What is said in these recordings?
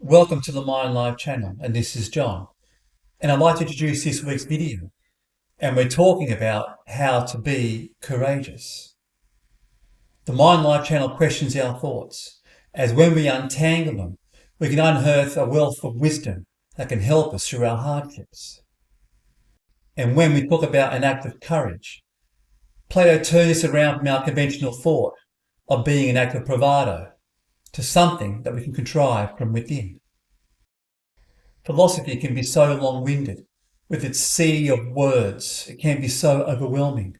Welcome to the Mind Live channel, and this is John. And I'd like to introduce this week's video. And we're talking about how to be courageous. The Mind Live channel questions our thoughts, as when we untangle them, we can unearth a wealth of wisdom that can help us through our hardships. And when we talk about an act of courage, Plato turns this around from our conventional thought of being an act of bravado to something that we can contrive from within. Philosophy can be so long-winded, with its sea of words, it can be so overwhelming.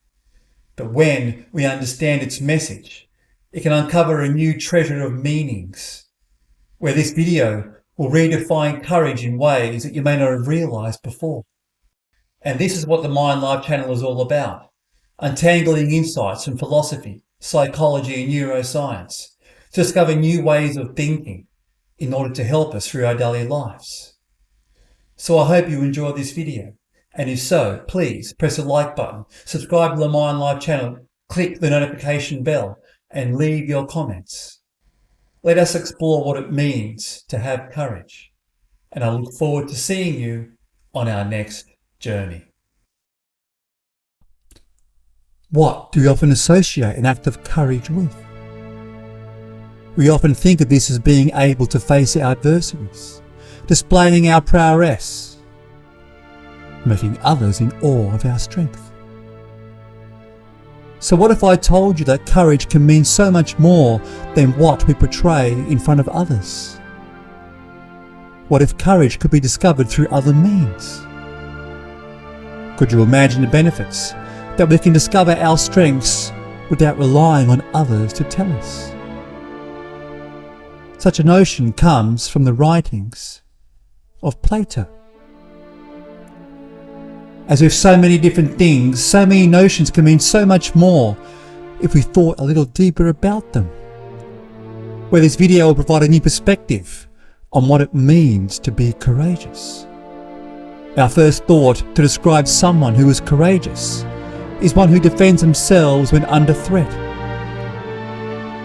But when we understand its message, it can uncover a new treasure of meanings, where this video will redefine courage in ways that you may not have realised before. And this is what the Mind Live channel is all about, untangling insights from philosophy, psychology and neuroscience, to discover new ways of thinking in order to help us through our daily lives. So I hope you enjoy this video, and if so, please press the like button, subscribe to the Mind Live channel, click the notification bell and leave your comments. Let us explore what it means to have courage, and I look forward to seeing you on our next journey. What do we often associate an act of courage with? We often think of this as being able to face our adversaries, displaying our prowess, making others in awe of our strength. So what if I told you that courage can mean so much more than what we portray in front of others? What if courage could be discovered through other means? Could you imagine the benefits that we can discover our strengths without relying on others to tell us? Such a notion comes from the writings of Plato. As with so many different things, so many notions can mean so much more if we thought a little deeper about them. Where this video will provide a new perspective on what it means to be courageous. Our first thought to describe someone who is courageous is one who defends themselves when under threat.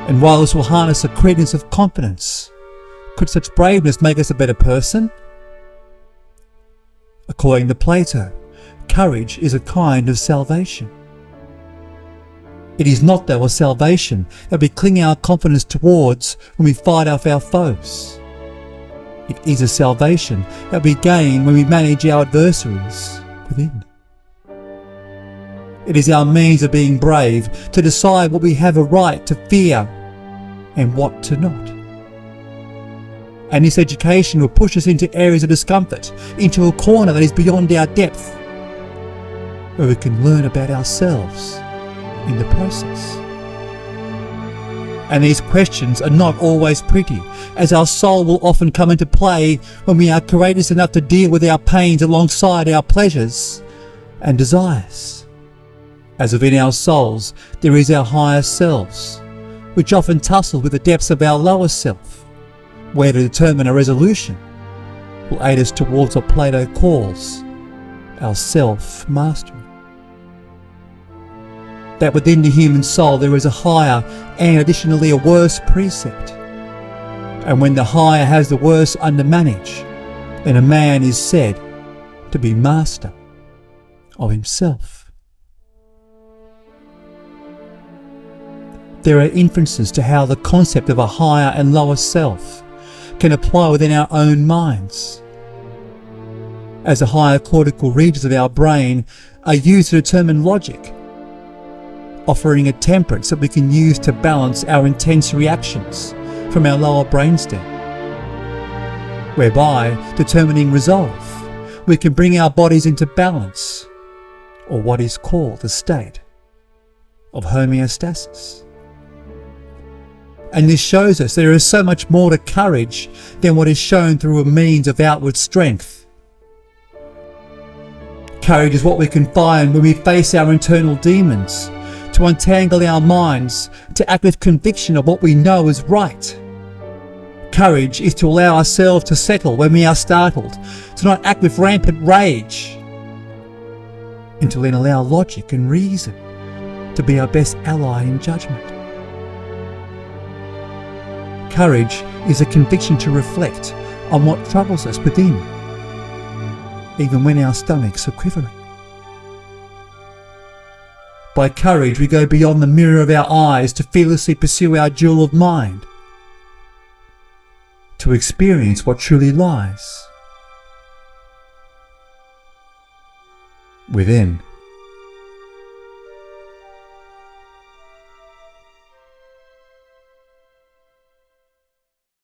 And while this will harness a credence of confidence, could such braveness make us a better person? According to Plato, courage is a kind of salvation. It is not, though, a salvation that we cling our confidence towards when we fight off our foes. It is a salvation that we gain when we manage our adversaries within. It is our means of being brave to decide what we have a right to fear and what to not. And this education will push us into areas of discomfort, into a corner that is beyond our depth, where we can learn about ourselves in the process. And these questions are not always pretty, as our soul will often come into play when we are courageous enough to deal with our pains alongside our pleasures and desires. As within our souls there is our higher selves, which often tussle with the depths of our lower self, where to determine a resolution will aid us towards what Plato calls our self-mastery. That within the human soul there is a higher and additionally a worse precept. And when the higher has the worse under manage, then a man is said to be master of himself. There are inferences to how the concept of a higher and lower self can apply within our own minds, as the higher cortical regions of our brain are used to determine logic, offering a temperance that we can use to balance our intense reactions from our lower brainstem, whereby determining resolve, we can bring our bodies into balance, or what is called a state of homeostasis. And this shows us there is so much more to courage than what is shown through a means of outward strength. Courage is what we can find when we face our internal demons, to untangle our minds, to act with conviction of what we know is right. Courage is to allow ourselves to settle when we are startled, to not act with rampant rage, and to then allow logic and reason to be our best ally in judgment. Courage is a conviction to reflect on what troubles us within, even when our stomachs are quivering. By courage we go beyond the mirror of our eyes to fearlessly pursue our jewel of mind, to experience what truly lies within.